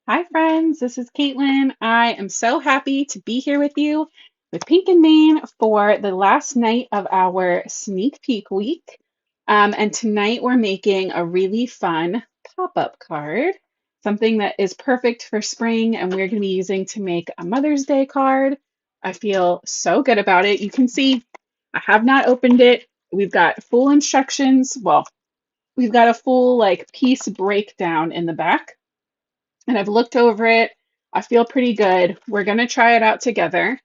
Hi, friends. This is Caitlin. I am so happy to be here with you with Pink and Main for the last night of our sneak peek week. And tonight we're making a really fun pop-up card, something that is perfect for spring, and we're going to be using to make a Mother's Day card. I feel so good about it. You can see I have not opened it. We've got full instructions. Well, we've got a full like piece breakdown in the back and I've looked over it. I feel pretty good. We're going to try it out together,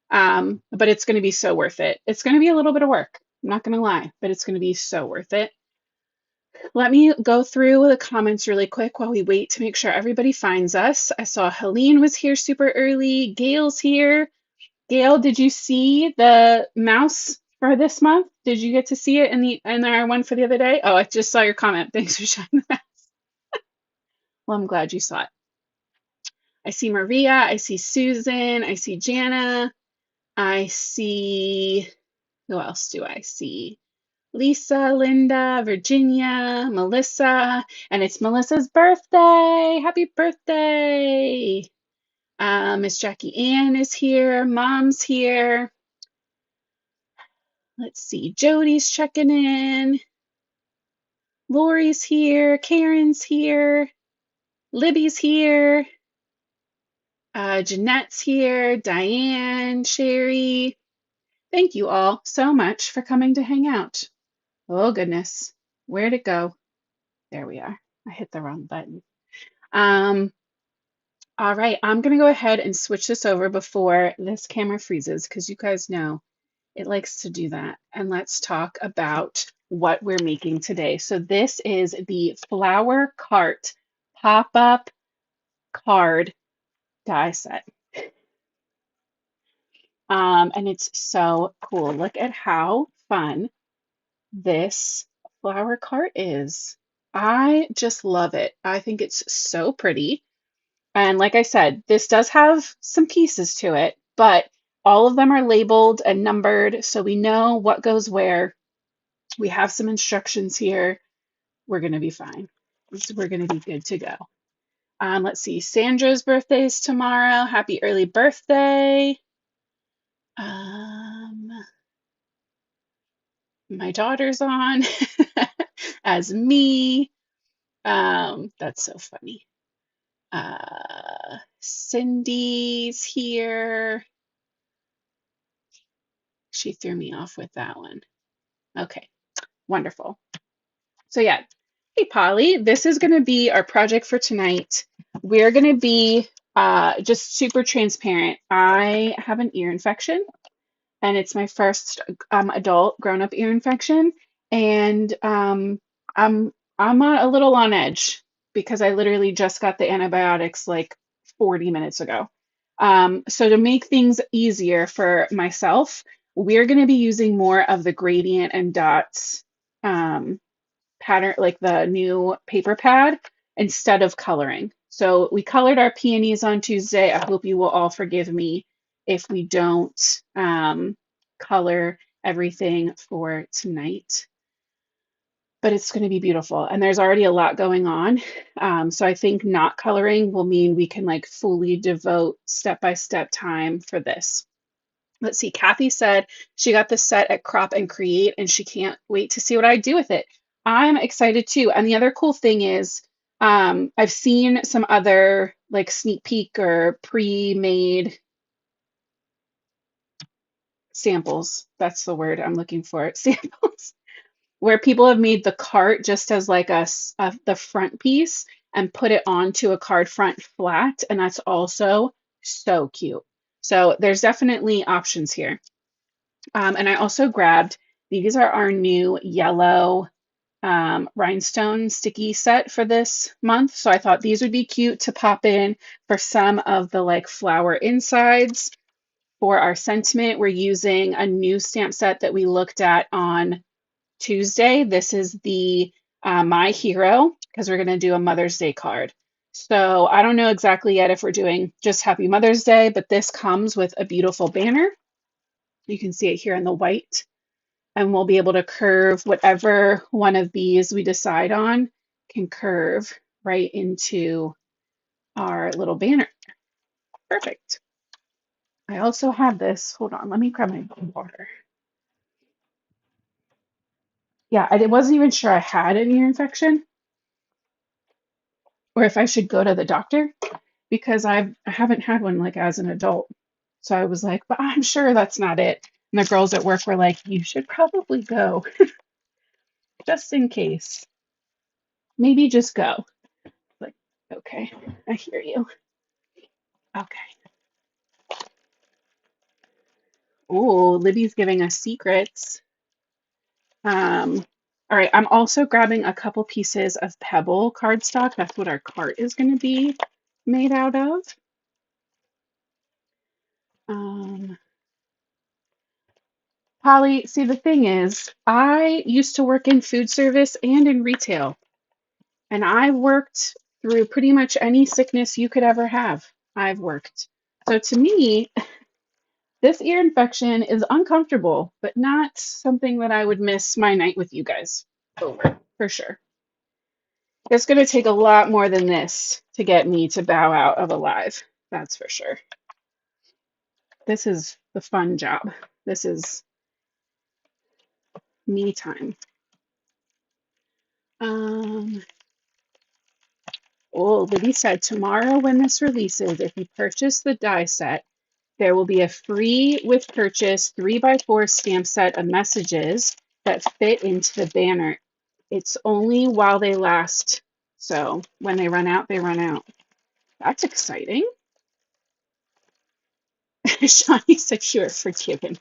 but it's going to be so worth it. It's going to be a little bit of work. I'm not going to lie, but it's going to be so worth it. Let me go through the comments really quick while we wait to make sure everybody finds us. I saw Helene was here super early. Gail's here. Gail, did you see the mouse for this month? Did you get to see it in our one for the other day? Oh, I just saw your comment. Thanks for showing that. Well, I'm glad you saw it. I see Maria, I see Susan, I see Jana, I see, who else do I see? Lisa, Linda, Virginia, Melissa, and it's Melissa's birthday. Happy birthday. Miss Jackie Ann is here. Mom's here. Let's see. Jody's checking in. Lori's here. Karen's here. Libby's here. Jeanette's here. Diane, Sherry. Thank you all so much for coming to hang out. Oh goodness, where'd it go? There we are. I hit the wrong button. Um, all right, I'm gonna go ahead and switch this over before this camera freezes because you guys know it likes to do that. And let's talk about what we're making today. So this is the Flower Cart pop-up card die set. And it's so cool. Look at how fun this flower cart is. I just love it. I think it's so pretty. And like I said, this does have some pieces to it, but all of them are labeled and numbered so we know what goes where. We have some instructions here. We're going to be fine. We're going to be good to go. Let's see. Sandra's birthday is tomorrow. Happy early birthday. Um, my daughter's on as me. That's so funny. Cindy's here. She threw me off with that one. Okay, wonderful. So yeah, hey Polly, this is going to be our project for tonight. We're going to be just super transparent. I have an ear infection, and it's my first adult grown-up ear infection, and I'm a little on edge because I literally just got the antibiotics like 40 minutes ago. So to make things easier for myself, we're going to be using more of the gradient and dots pattern, like the new paper pad, instead of coloring. So we colored our peonies on Tuesday. I hope you will all forgive me if we don't color everything for tonight. But it's going to be beautiful. And there's already a lot going on. So I think not coloring will mean we can like fully devote step-by-step time for this. Let's see, Kathy said she got the set at Crop and Create and she can't wait to see what I do with it. I'm excited too. And the other cool thing is I've seen some other like sneak peek or pre-made samples. That's the word I'm looking for. Samples where people have made the cart just as like the front piece and put it onto a card front flat, and that's also so cute. So there's definitely options here. And I also grabbed, these are our new yellow rhinestone sticky set for this month. So I thought these would be cute to pop in for some of the like flower insides. For our sentiment, we're using a new stamp set that we looked at on Tuesday. This is the My Hero, because we're going to do a Mother's Day card. So I don't know exactly yet if we're doing just Happy Mother's Day, but this comes with a beautiful banner. You can see it here in the white, and we'll be able to curve whatever one of these we decide on can curve right into our little banner. Perfect. I also have this. Hold on, let me grab my water. Yeah, I wasn't even sure I had an ear infection or if I should go to the doctor because I haven't had one like as an adult. So I was like, but I'm sure that's not it. And the girls at work were like, you should probably go just in case. Maybe just go. Like, okay, I hear you. Okay. Oh, Libby's giving us secrets. All right, I'm also grabbing a couple pieces of pebble cardstock. That's what our cart is going to be made out of. Um, Holly, see, the thing is, I used to work in food service and in retail, and I worked through pretty much any sickness you could ever have. I've worked. So to me, this ear infection is uncomfortable, but not something that I would miss my night with you guys over, for sure. It's going to take a lot more than this to get me to bow out of alive. That's for sure. This is the fun job. This is me time. Um, oh, Libby said tomorrow when this releases, if you purchase the die set, there will be a free with purchase 3x4 stamp set of messages that fit into the banner. It's only while they last. So when they run out, they run out. That's exciting. Shawnee said you're forgiven.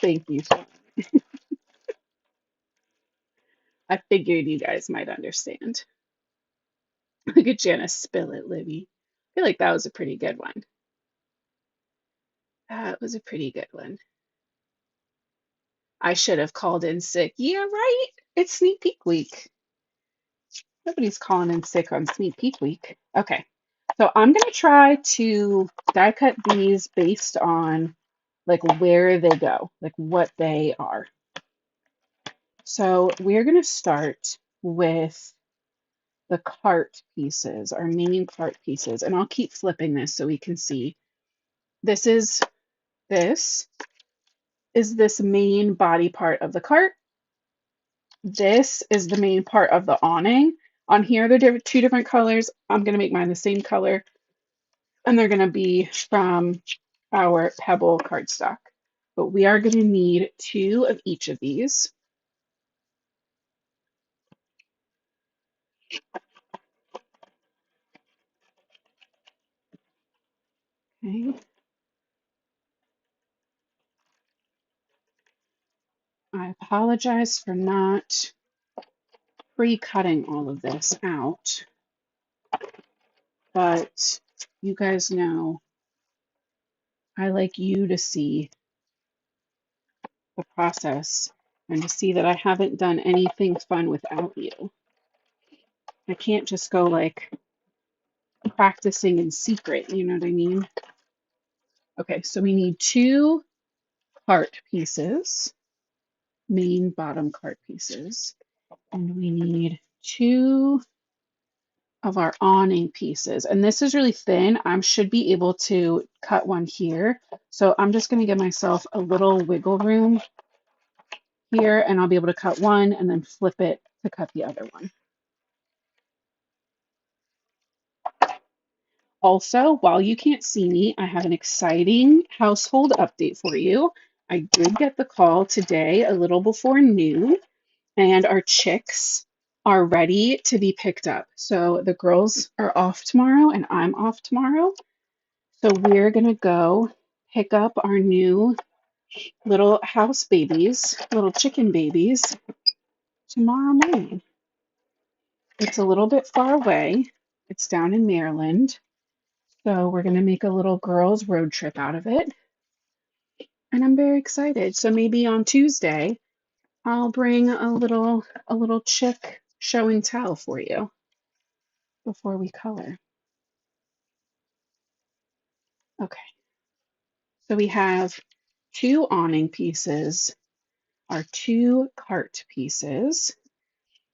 Thank you, Shawnee. I figured you guys might understand. Look at Janice spill it, Libby. I feel like that was a pretty good one. That was a pretty good one. I should have called in sick. Yeah, right. It's sneak peek week. Nobody's calling in sick on sneak peek week. Okay. So I'm going to try to die cut these based on like where they go, like what they are. So we're going to start with the cart pieces, our main cart pieces, and I'll keep flipping this so we can see. This is this this main body part of the cart. This is the main part of the awning. On here, they're two different colors. I'm going to make mine the same color, and they're going to be from our pebble cardstock. But we are going to need two of each of these. Okay. I apologize for not pre-cutting all of this out, but you guys know I like you to see the process and to see that I haven't done anything fun without you. I can't just go like practicing in secret, you know what I mean? Okay, so we need two cart pieces, main bottom cart pieces, and we need two of our awning pieces. And this is really thin. I should be able to cut one here. So I'm just going to give myself a little wiggle room here, and I'll be able to cut one and then flip it to cut the other one. Also, while you can't see me, I have an exciting household update for you. I did get the call today a little before noon, and our chicks are ready to be picked up. So the girls are off tomorrow, and I'm off tomorrow. So we're going to go pick up our new little house babies, little chicken babies, tomorrow morning. It's a little bit far away. It's down in Maryland. So we're going to make a little girls' road trip out of it. And I'm very excited. So maybe on Tuesday, I'll bring a little chick show and tell for you before we color. Okay. So we have two awning pieces, our two cart pieces.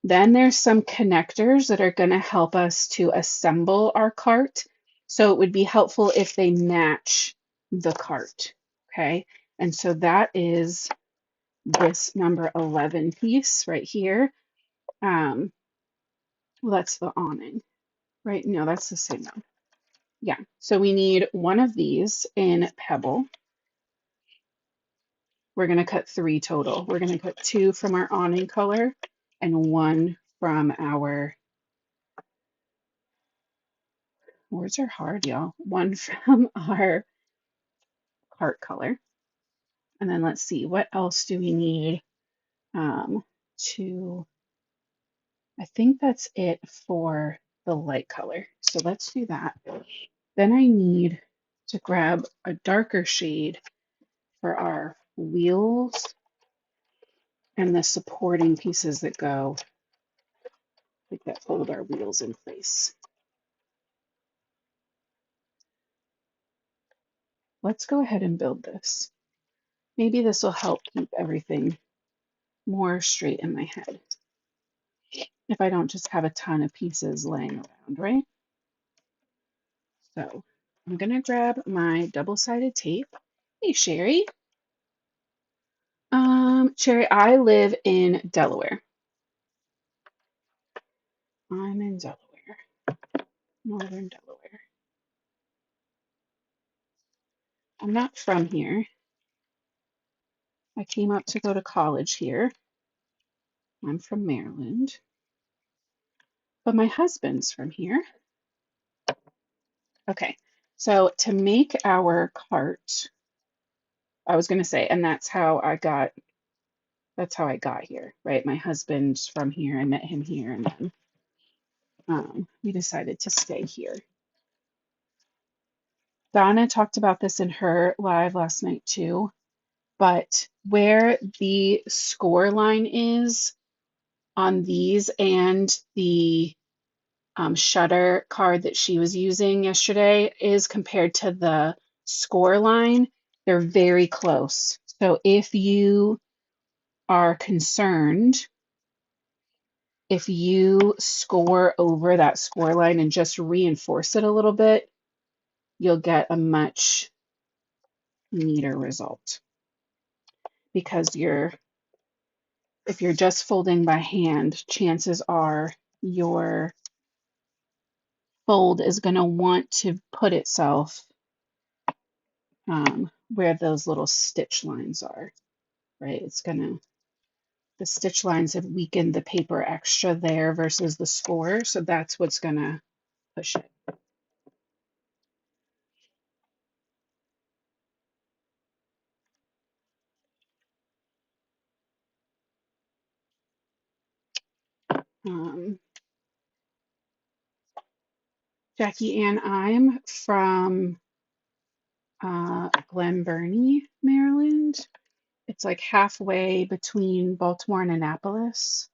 Then there's some connectors that are going to help us to assemble our cart. So it would be helpful if they match the cart. Okay. And so that is this number 11 piece right here. Well, that's the awning, right? No, that's the same one. Yeah. So we need one of these in pebble. We're going to cut 3 total. We're going to cut 2 from our awning color and 1 from our, words are hard, y'all. 1 from our cart color. And then let's see, what else do we need to, I think that's it for the light color. So let's do that. Then I need to grab a darker shade for our wheels and the supporting pieces that go, like that hold our wheels in place. Let's go ahead and build this. Maybe this will help keep everything more straight in my head if I don't just have a ton of pieces laying around, right? So I'm going to grab my double-sided tape. Hey, Sherry. Sherry, I live in Delaware. I'm in Delaware, Northern Delaware. I'm not from here. I came up to go to college here. I'm from Maryland, but my husband's from here. Okay, so to make our cart, I was going to say, and that's how I got here, right? My husband's from here. I met him here, and then we decided to stay here. Donna talked about this in her live last night too, but where the score line is on these and the shutter card that she was using yesterday is compared to the score line. They're very close. So if you are concerned, if you score over that score line and just reinforce it a little bit, you'll get a much neater result. Because if you're just folding by hand, chances are your fold is going to want to put itself where those little stitch lines are, right? The stitch lines have weakened the paper extra there versus the score, so that's what's going to push it. Jackie Ann, I'm from Glen Burnie, Maryland. It's like halfway between Baltimore and Annapolis.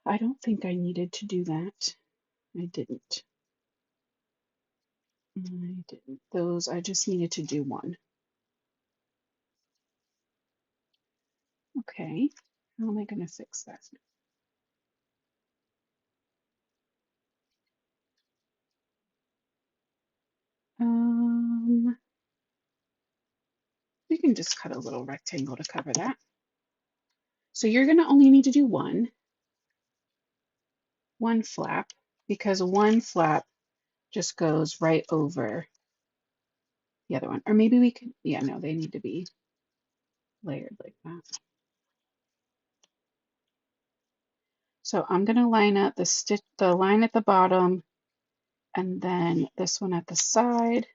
I don't think I needed to do that. I didn't. Those, I just needed to do one. Okay, how am I going to fix that? We can just cut a little rectangle to cover that. So you're going to only need to do one flap, because one flap just goes right over the other one. Or maybe we could, yeah, no, they need to be layered like that. So I'm going to line up the line at the bottom, and then this one at the side.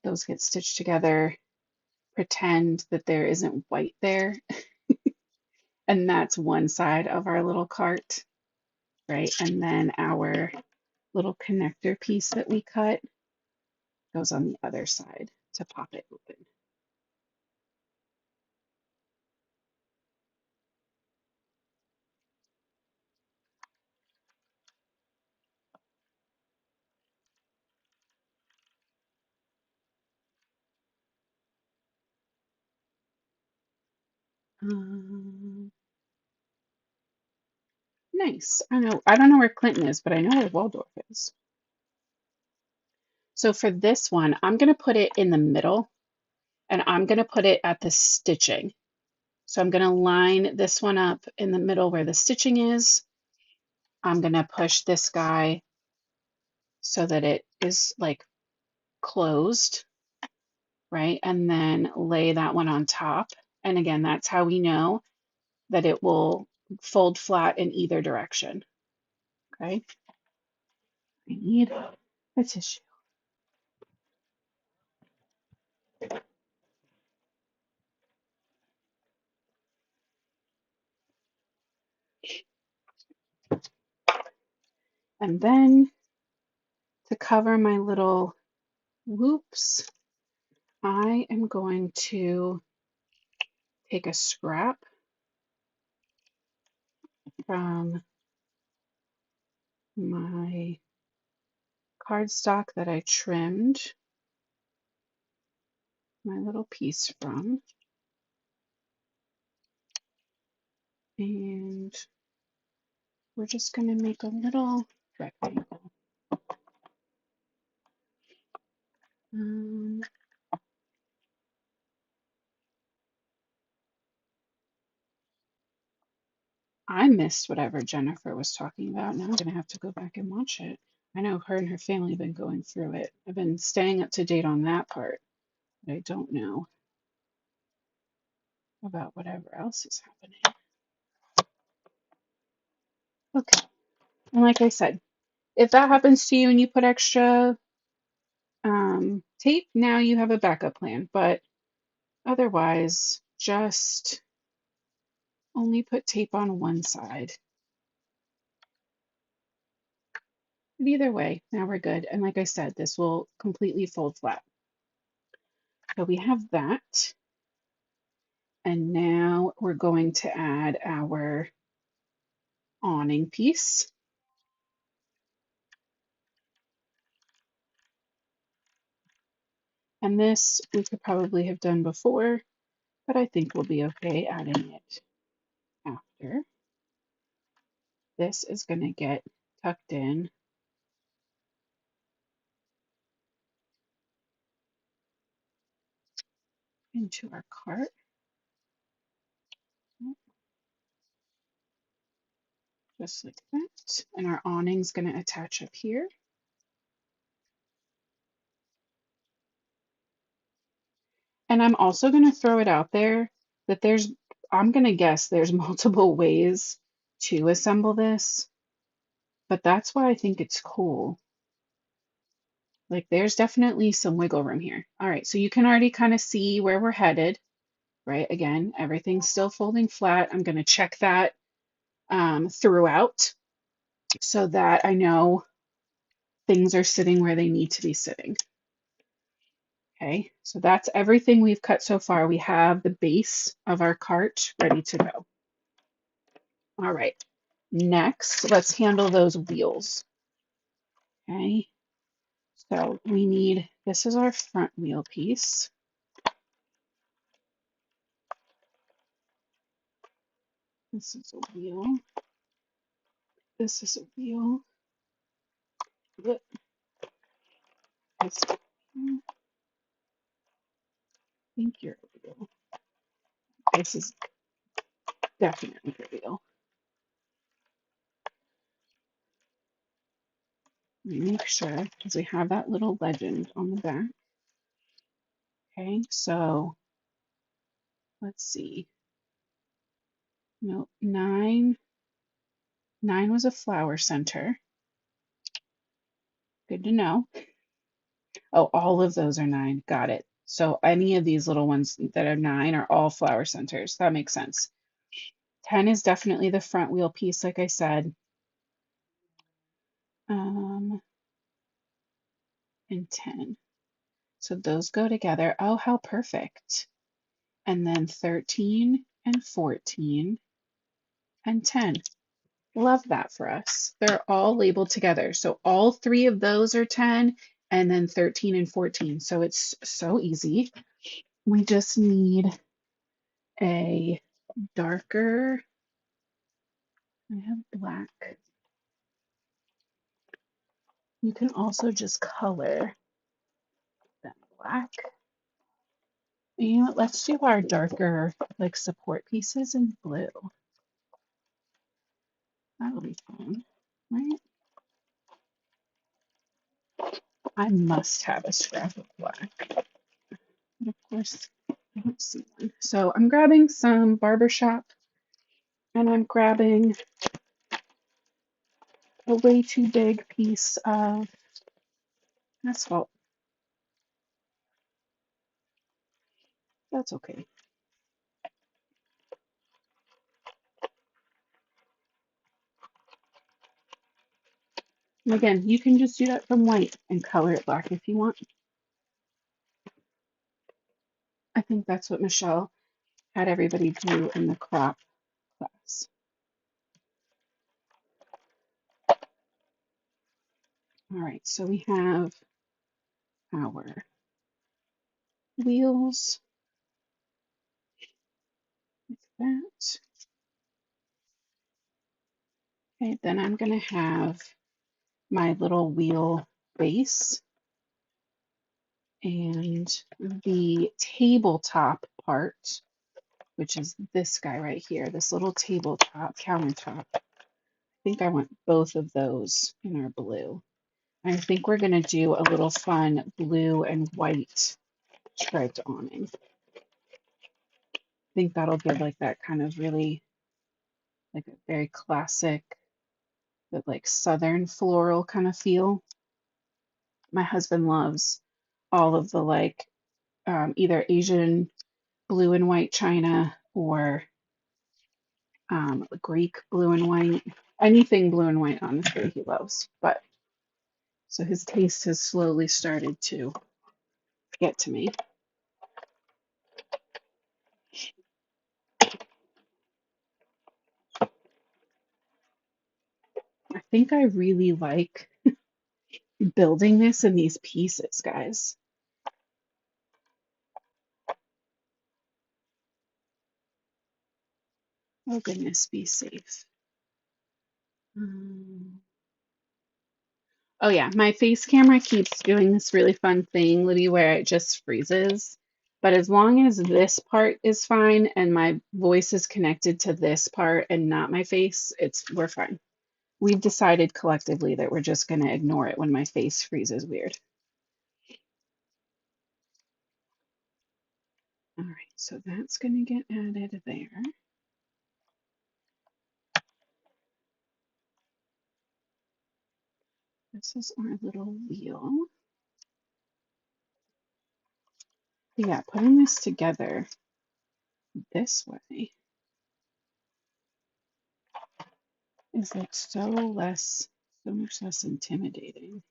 Those get stitched together. Pretend that there isn't white there. And that's one side of our little cart, right? And then our little connector piece that we cut goes on the other side to pop it open. Um, nice. I don't know where Clinton is, but I know where Waldorf is. So for this one, I'm going to put it in the middle and I'm going to put it at the stitching. So I'm going to line this one up in the middle where the stitching is. I'm going to push this guy so that it is like closed, right? And then lay that one on top. And again, that's how we know that it will fold flat in either direction. Okay. I need a tissue. And then to cover my little whoops, I am going to take a scrap from my cardstock that I trimmed my little piece from, and we're just going to make a little rectangle. Um, I missed whatever Jennifer was talking about. Now I'm going to have to go back and watch it. I know her and her family have been going through it. I've been staying up to date on that part, but I don't know about whatever else is happening. Okay. And like I said, if that happens to you and you put extra tape, now you have a backup plan. But otherwise, just only put tape on one side. But either way, now we're good. And like I said, this will completely fold flat. So we have that. And now we're going to add our awning piece. And this we could probably have done before, but I think we'll be okay adding it after. This is going to get tucked in into our cart. Just like that. And our awning's going to attach up here. And I'm also going to throw it out there that I'm going to guess there's multiple ways to assemble this, but that's why I think it's cool. Like there's definitely some wiggle room here. All right, so you can already kind of see where we're headed, right? Again, everything's still folding flat. I'm going to check that throughout so that I know things are sitting where they need to be sitting. Okay, so that's everything we've cut so far. We have the base of our cart ready to go. All right, next, let's handle those wheels. Okay, so we need, this is our front wheel piece. This is a wheel. This is a wheel. This, I think you're a wheel. This is definitely a wheel. Let me make sure because we have that little legend on the back. Okay, so let's see. No, 9 was a flower center. Good to know. Oh, all of those are 9. Got it. So any of these little ones that are 9 are all flower centers. That makes sense. 10 is definitely the front wheel piece, like I said. And 10. So those go together. Oh, how perfect. And then 13 and 14 and 10. Love that for us. They're all labeled together. So all 3 of those are 10 and then 13 and 14. So it's so easy. We just need a darker. I have black. You can also just color that black. And you know what? Let's do our darker like support pieces in blue. That'll be fun, right? I must have a scrap of black. But of course, I don't see one. So I'm grabbing some barbershop and I'm grabbing a way too big piece of asphalt. That's okay. And again, you can just do that from white and color it black if you want. I think that's what Michelle had everybody do in the crop class. All right, so we have our wheels like that. Okay, then I'm going to have my little wheel base and the tabletop part, which is this guy right here, this little tabletop countertop. I think I want both of those in our blue. I think we're going to do a little fun blue and white striped awning. I think that'll give like that kind of really like a very classic, but like southern floral kind of feel. My husband loves all of the like either Asian blue and white china or Greek blue and white. Anything blue and white, honestly, he loves. But so his taste has slowly started to get to me. I think I really like building this in these pieces, guys. Oh goodness, be safe. Oh yeah, my face camera keeps doing this really fun thing, Libby, where it just freezes. But as long as this part is fine and my voice is connected to this part and not my face, we're fine. We've decided collectively that we're just going to ignore it when my face freezes weird. All right, so that's going to get added there. This is our little wheel. Yeah, putting this together this way is like so much less intimidating.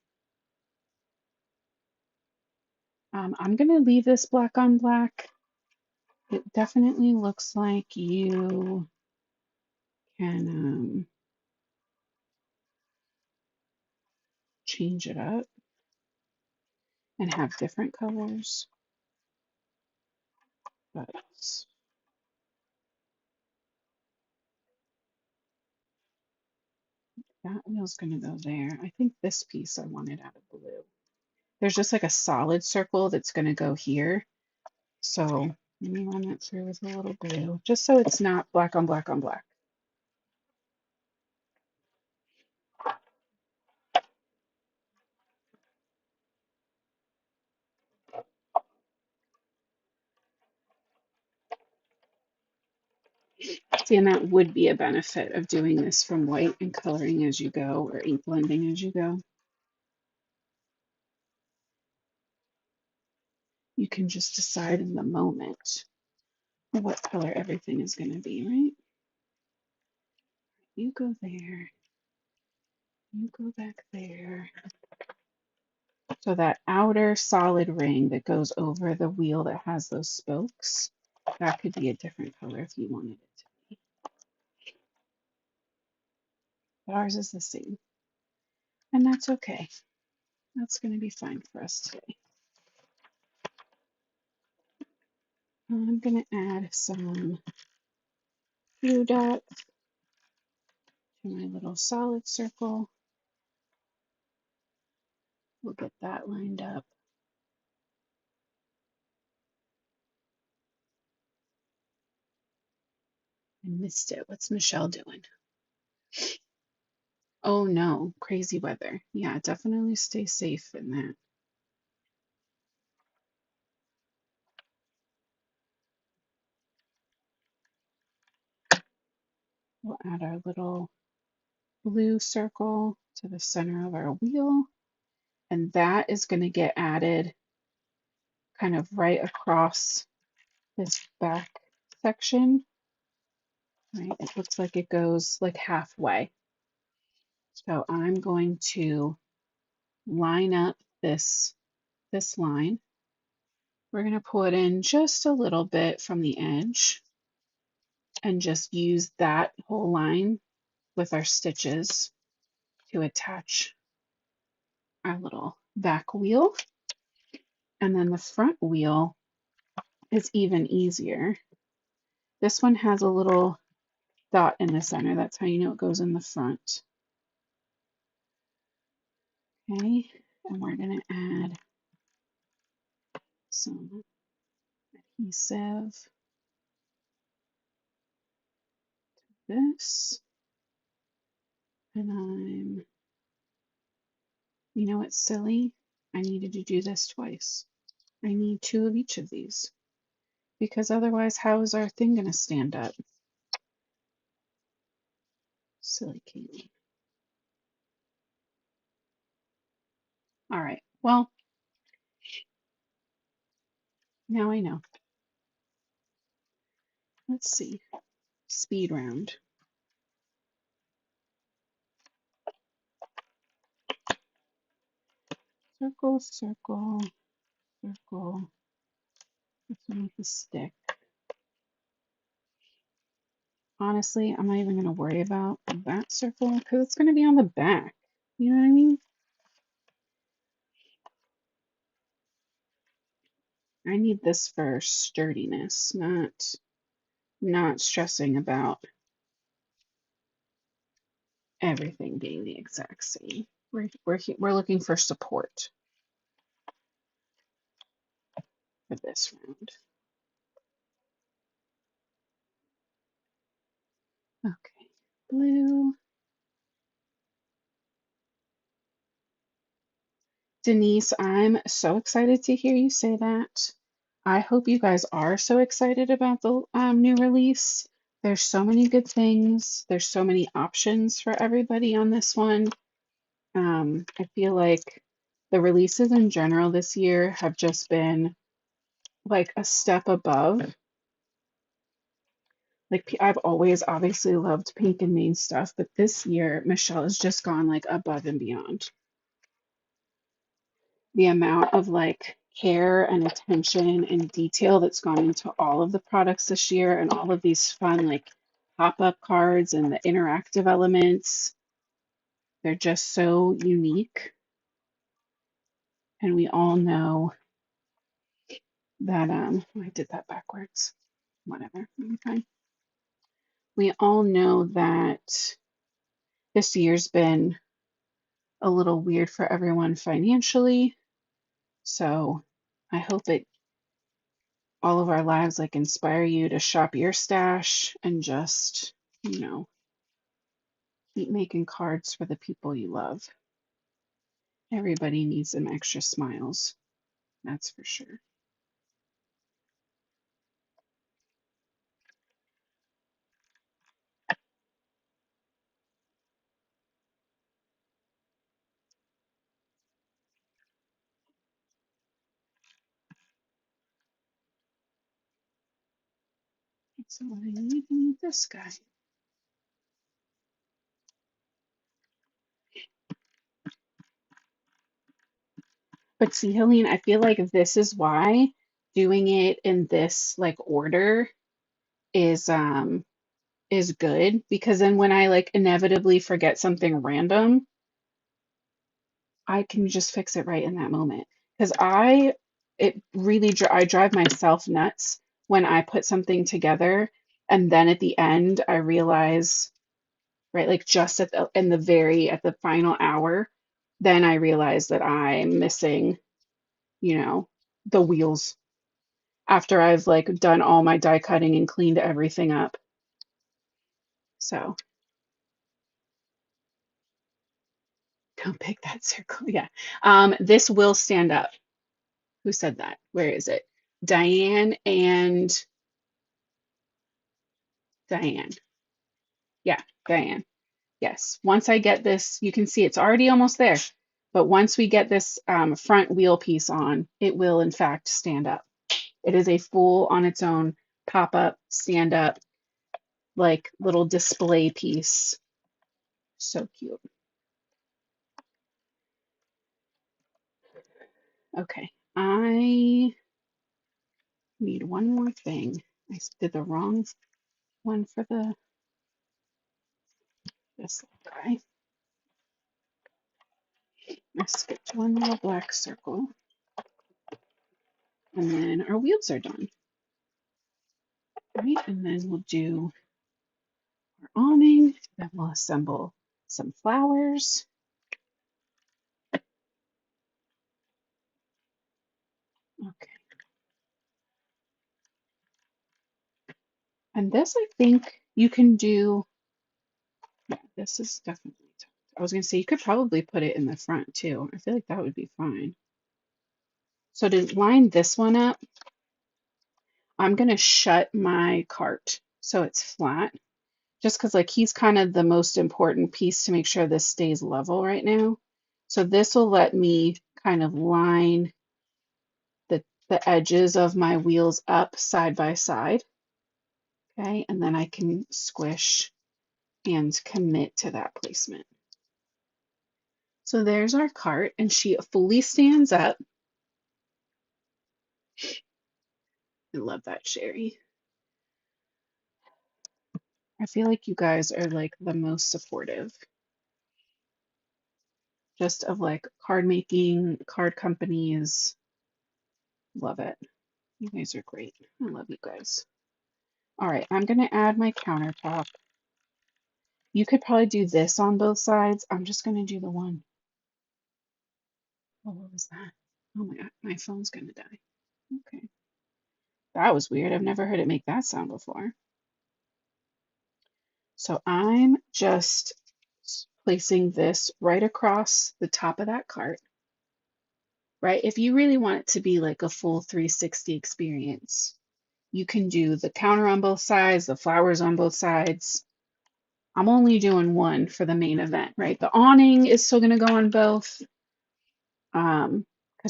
I'm going to leave this black on black. It definitely looks like you can change it up and have different colors, but that wheel's going to go there. I think this piece I wanted out of blue. There's just like a solid circle that's going to go here. So let me run that through with a little blue, just so it's not black on black on black. See, and that would be a benefit of doing this from white and coloring as you go, or ink blending as you go. You can just decide in the moment what color everything is going to be, right? You go there, you go back there. So that outer solid ring that goes over the wheel that has those spokes, that could be a different color if you wanted it to be. But ours is the same. And that's okay. That's going to be fine for us today. I'm going to add some blue dot to my little solid circle. We'll get that lined up. I missed it. What's Michelle doing? Oh no, crazy weather. Yeah, definitely stay safe in that. We'll add our little blue circle to the center of our wheel, and that is going to get added kind of right across this back section. Right, it looks like it goes like halfway. So I'm going to line up this line. We're going to pull it in just a little bit from the edge and just use that whole line with our stitches to attach our little back wheel. And then the front wheel is even easier. This one has a little dot in the center. That's how you know it goes in the front. Okay, and we're going to add some adhesive to this. And you know what's silly? I needed to do this twice. I need 2 of each of these because otherwise, how is our thing going to stand up? Silly Katie. All right, well, now I know. Let's see. Speed round. Circle, circle, circle. This one with the stick. Honestly, I'm not even going to worry about that circle because it's going to be on the back. You know what I mean? I need this for sturdiness, not stressing about everything being the exact same. We're looking for support for this round. Okay, blue. Denise, I'm so excited to hear you say that. I hope you guys are so excited about the new release. There's so many good things. There's so many options for everybody on this one. I feel like the releases in general this year have just been like a step above. Like I've always obviously loved Pink and Main stuff, but this year Michelle has just gone like above and beyond. The amount of like care and attention and detail that's gone into all of the products this year and all of these fun like pop-up cards and the interactive elements. They're just so unique. And we all know that I did that backwards. Whatever. Okay. We all know that this year's been a little weird for everyone financially. So I hope it all of our lives like inspire you to shop your stash and just, you know, keep making cards for the people you love. Everybody needs some extra smiles. That's for sure. So what I need this guy. But see, Helene, I feel like this is why doing it in this like order is good because then when I like inevitably forget something random, I can just fix it right in that moment. Because I drive myself nuts when I put something together And then at the end, I realize, right, like just at the final hour, then I realize that I'm missing, you know, the wheels after I've like done all my die cutting and cleaned everything up. So don't pick that circle. Yeah. This will stand up. Who said that? Where is it? Diane and Diane. Yeah, Diane. Yes. Once I get this, you can see it's already almost there. But once we get this front wheel piece on, it will in fact stand up. It is a full on its own pop up, stand up, like little display piece. So cute. Okay, I need one more thing. I did the wrong one for this guy. I skipped one little black circle, and then our wheels are done. Right, and then we'll do our awning. Then we'll assemble some flowers. Okay, and this I think you can do. Yeah, this is definitely. I was gonna say you could probably put it in the front too. I feel like that would be fine. So to line this one up, I'm gonna shut my cart so it's flat. Just because like he's kind of the most important piece to make sure this stays level right now. So this will let me kind of line the edges of my wheels up side by side. Okay, and then I can squish and commit to that placement. So there's our cart, and she fully stands up. I love that, Sherry. I feel like you guys are like the most supportive just of like card making, card companies. Love it. You guys are great. I love you guys. All right, I'm gonna add my countertop. You could probably do this on both sides. I'm just gonna do the one. Oh, what was that? Oh my God, my phone's gonna die. Okay, that was weird. I've never heard it make that sound before. So I'm just placing this right across the top of that cart, right? If you really want it to be like a full 360 experience, you can do the counter on both sides, the flowers on both sides. I'm only doing one for the main event, right? The awning is still going to go on both because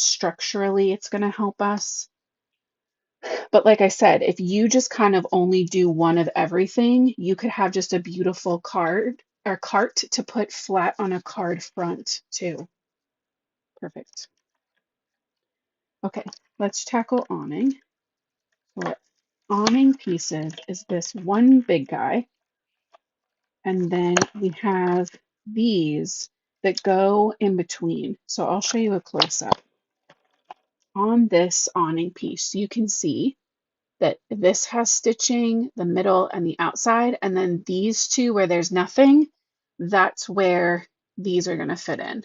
structurally it's going to help us. But like I said, if you just kind of only do one of everything, you could have just a beautiful card or cart to put flat on a card front too. Perfect. Okay, let's tackle awning. What awning pieces is this one big guy, and then we have these that go in between. So I'll show you a close up on this awning piece. You can see that this has stitching, the middle and the outside, and then these two where there's nothing, that's where these are going to fit in.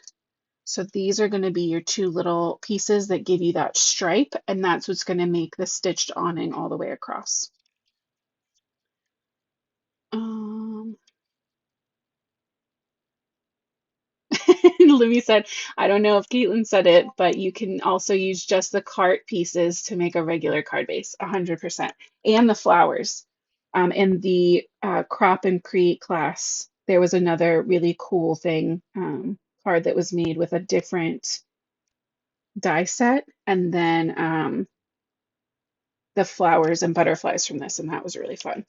So these are going to be your two little pieces that give you that stripe, and that's what's going to make the stitched awning all the way across. Um, Libby said, I don't know if Caitlin said it, but you can also use just the cart pieces to make a regular card base, 100%. And the flowers. In the crop and create class, there was another really cool thing, card that was made with a different die set, and then the flowers and butterflies from this, and that was really fun.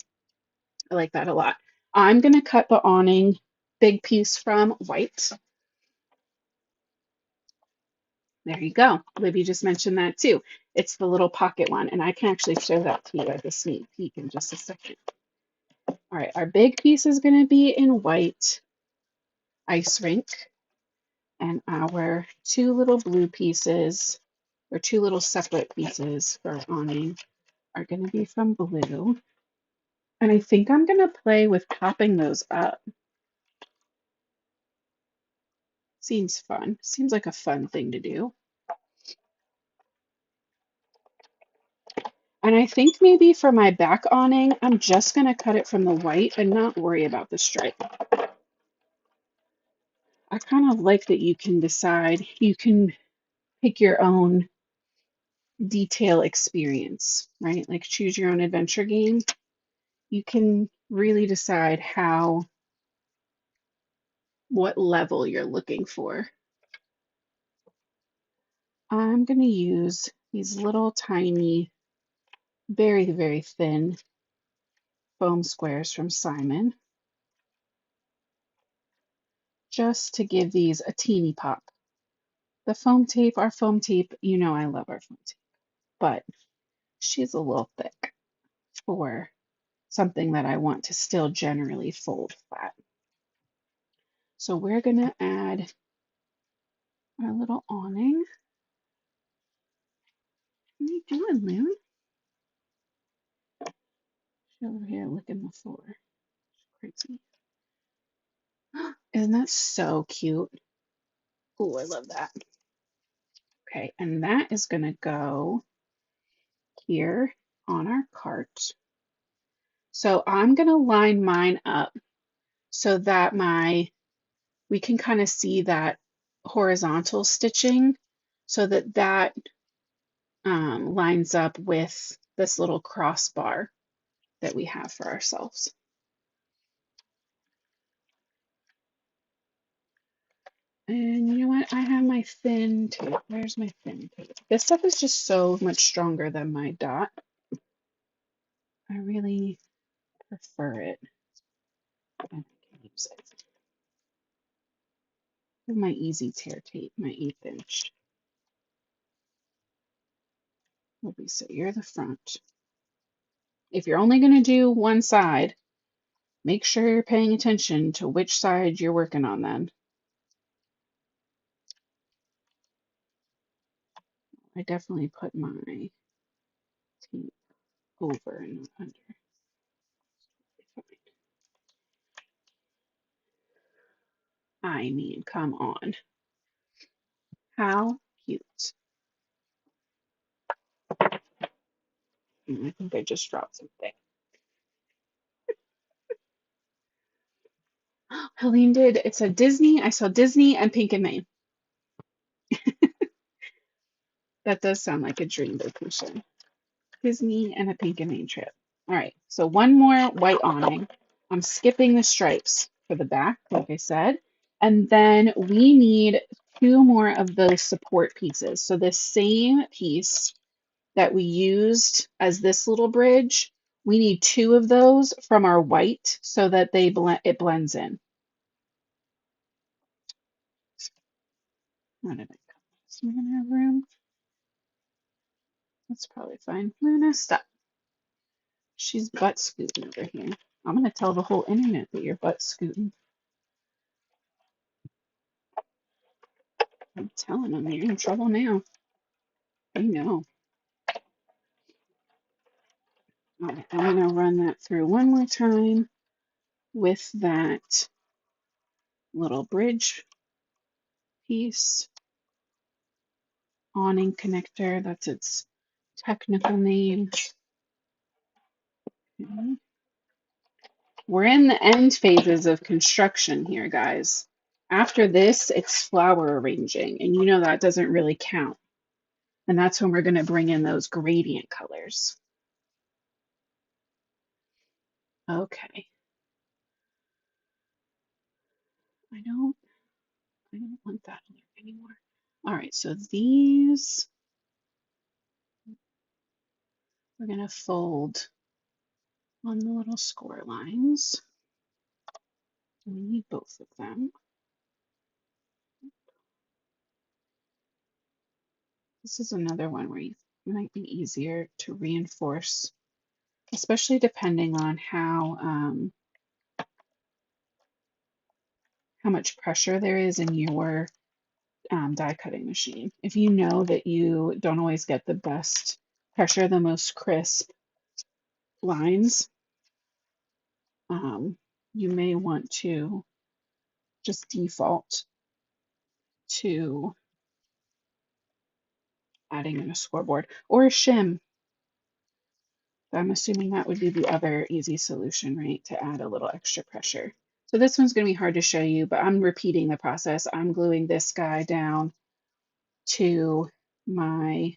I like that a lot. I'm going to cut the awning big piece from white. There you go. Libby just mentioned that too. It's the little pocket one, and I can actually show that to you as a sneak peek in just a second. All right, our big piece is going to be in white ice rink, and our two little blue pieces, or two little separate pieces for awning, are going to be from blue. And I think I'm going to play with popping those up. Seems fun. Seems like a fun thing to do. And I think maybe for my back awning, I'm just going to cut it from the white and not worry about the stripe. I kind of like that you can decide, you can pick your own detail experience, right? Like choose your own adventure game. You can really decide what level you're looking for. I'm going to use these little tiny, very, very thin foam squares from Simon, just to give these a teeny pop. The foam tape, our foam tape, you know I love our foam tape, but she's a little thick for something that I want to still generally fold flat. So we're going to add our little awning. What are you doing, Loon? She's over here licking the floor. Crazy. Isn't that so cute? Oh, I love that. Okay, and that is going to go here on our cart. So I'm going to line mine up so that we can kind of see that horizontal stitching so that lines up with this little crossbar that we have for ourselves. And you know what? I have my thin tape. Where's my thin tape? This stuff is just so much stronger than my dot. I really prefer it. I can use it. With my easy tear tape, my 1/8 inch. So you're the front. If you're only going to do one side, make sure you're paying attention to which side you're working on then. I definitely put my tape over and under. I mean, come on. How cute. I think I just dropped something. Helene did. It's a Disney. I saw Disney and Pink and Main. That does sound like a dream vacation. Disney and a Pink and Main trip. All right, so one more white awning. I'm skipping the stripes for the back, like I said. And then we need 2 more of those support pieces. So this same piece that we used as this little bridge, we need 2 of those from our white so that it blends in. How did I cut this? Am I gonna have room? That's probably fine. Luna, stop. She's butt scooting over here. I'm gonna tell the whole internet that you're butt scooting. I'm telling them you're in trouble now. They know. All right, I'm gonna run that through one more time with that little bridge piece, awning connector. That's its technical name. Okay. We're in the end phases of construction here, guys. After this, it's flower arranging, and you know that doesn't really count. And that's when we're going to bring in those gradient colors. Okay. I don't want that anymore. All right, so these we're going to fold on the little score lines. We need both of them. This is another one where it might be easier to reinforce, especially depending on how much pressure there is in your die cutting machine. If you know that you don't always get the best pressure, the most crisp lines, you may want to just default to adding in a scoreboard or a shim. I'm assuming that would be the other easy solution, right? To add a little extra pressure. So this one's going to be hard to show you, but I'm repeating the process. I'm gluing this guy down to my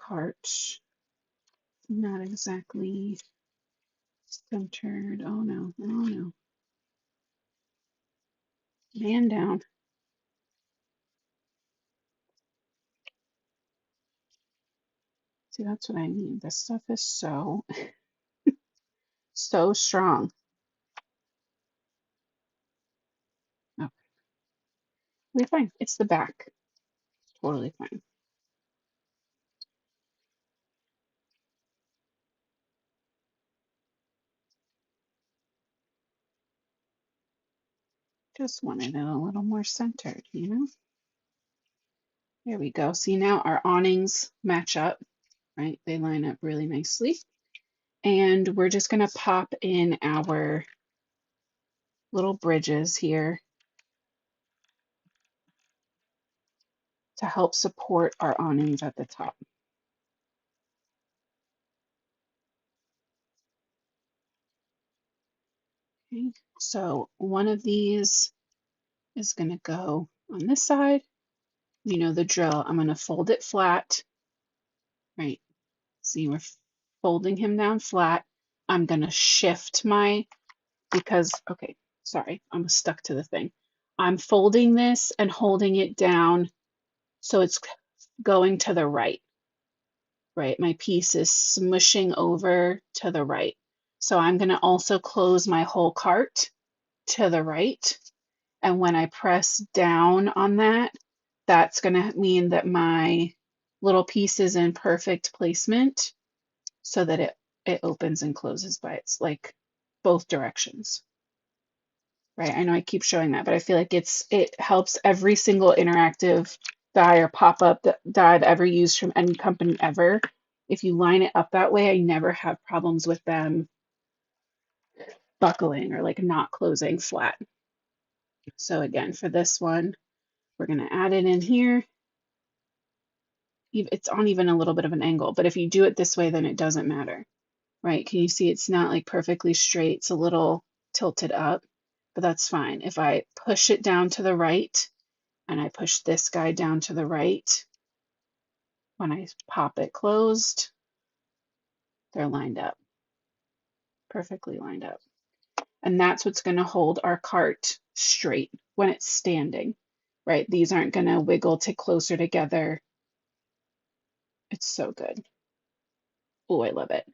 cart. Not exactly centered. Oh no, oh no. Man down. See, that's what I mean. This stuff is so strong. Oh, totally fine. It's the back. Totally fine. Just wanted it a little more centered, you know? There we go. See, now our awnings match up, right? They line up really nicely. And we're just going to pop in our little bridges here to help support our awnings at the top. Okay, so one of these is going to go on this side. You know the drill. I'm going to fold it flat, right? See, we're folding him down flat. I'm going to shift because, okay, sorry, I'm stuck to the thing. I'm folding this and holding it down so it's going to the right, right? My piece is smushing over to the right. So I'm going to also close my whole cart to the right. And when I press down on that, that's going to mean that my little piece is in perfect placement so that it opens and closes by its like both directions. Right? I know I keep showing that, but I feel like it helps every single interactive die or pop-up die I've ever used from any company ever. If you line it up that way, I never have problems with them buckling or like not closing flat. So again, for this one, we're going to add it in here. It's on even a little bit of an angle, but if you do it this way, then it doesn't matter, right? Can you see it's not like perfectly straight? It's a little tilted up, but that's fine. If I push it down to the right and I push this guy down to the right, when I pop it closed, they're lined up, perfectly lined up. And that's what's going to hold our cart straight when it's standing, right? These aren't going to wiggle to closer together. It's so good. Oh, I love it.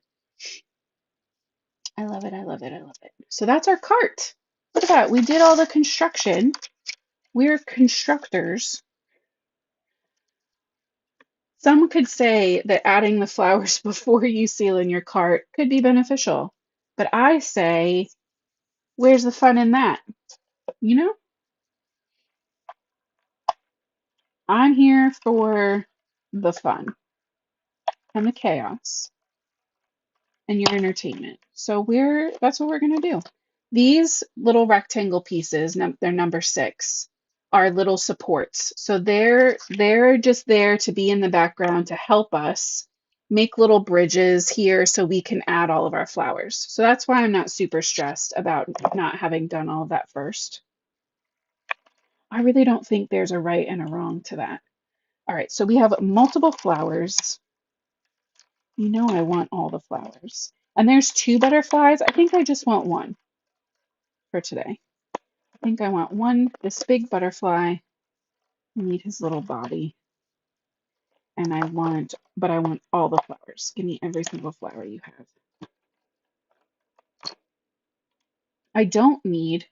I love it. I love it. I love it. So that's our cart. Look at that. We did all the construction. We're constructors. Some could say that adding the flowers before you seal in your cart could be beneficial. But I say, where's the fun in that? You know, I'm here for the fun and the chaos and your entertainment. So that's what we're going to do. These little rectangle pieces, they're number 6, are little supports. So they're just there to be in the background to help us make little bridges here so we can add all of our flowers. So that's why I'm not super stressed about not having done all of that first. I really don't think there's a right and a wrong to that. All right, so we have multiple flowers. You know I want all the flowers. And there's 2 butterflies. I think I just want one for today. I think I want one, this big butterfly. I need his little body. And I want all the flowers. Give me every single flower you have. I don't need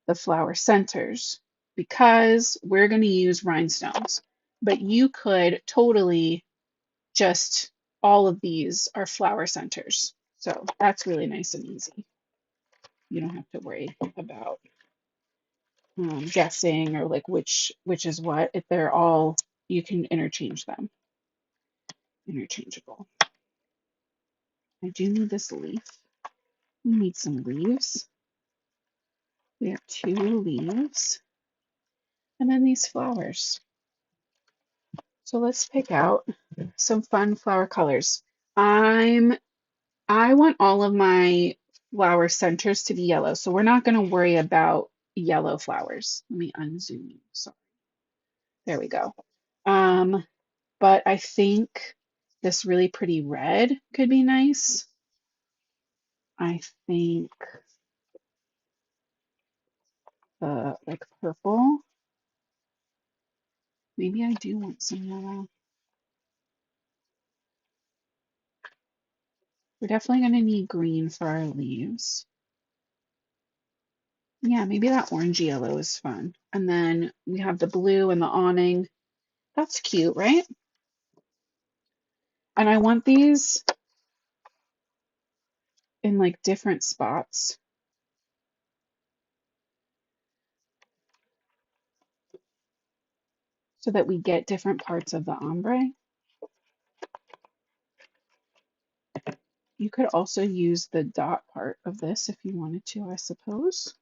the flower centers because we're going to use rhinestones. But you could totally just, all of these are flower centers. So that's really nice and easy. You don't have to worry about guessing or like which is what. If they're all, you can interchange them. Interchangeable. I do need this leaf. We need some leaves. We have 2 leaves. And then these flowers. So let's pick out some fun flower colors. I want all of my flower centers to be yellow, so we're not going to worry about yellow flowers. Let me unzoom you. So there we go. But I think this really pretty red could be nice. I think the like purple. Maybe I do want some yellow. We're definitely going to need green for our leaves. Yeah, maybe that orangey yellow is fun. And then we have the blue and the awning. That's cute, right? And I want these in like different spots so that we get different parts of the ombre. You could also use the dot part of this if you wanted to, I suppose.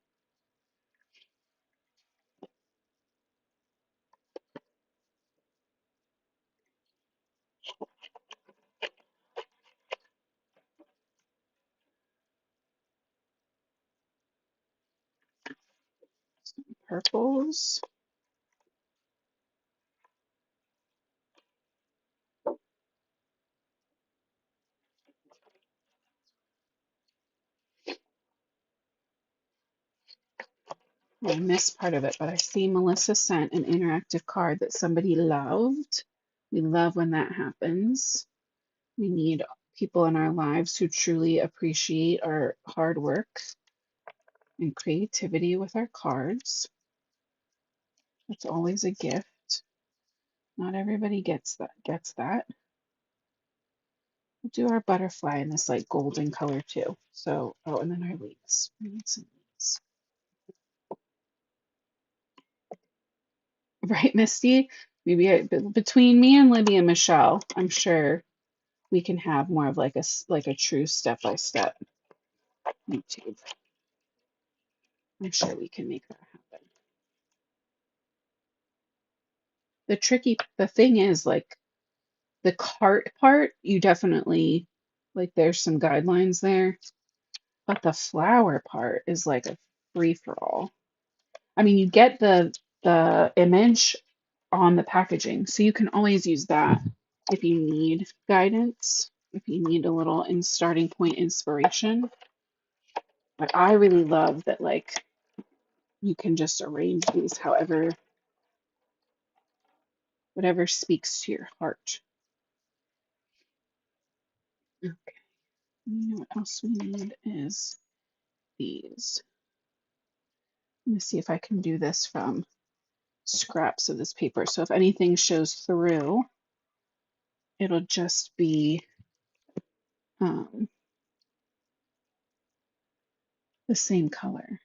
Purples. I missed part of it, but I see Melissa sent an interactive card that somebody loved. We love when that happens. We need people in our lives who truly appreciate our hard work and creativity with our cards. It's always a gift. Not everybody gets that. We'll do our butterfly in this like golden color too. So, oh, and then our leaves. We need some leaves. Right, Misty? Maybe between me and Libby and Michelle, I'm sure we can have more of like a true step-by-step YouTube. I'm sure we can make that happen. The thing is like the cart part, you definitely like there's some guidelines there, but the flower part is like a free for all. I mean, you get the image on the packaging, so you can always use that if you need guidance, if you need a little in starting point inspiration. But I really love that like you can just arrange these however whatever speaks to your heart. Okay, you know what else we need is these. Let me see if I can do this from scraps of this paper. So if anything shows through, it'll just be the same color.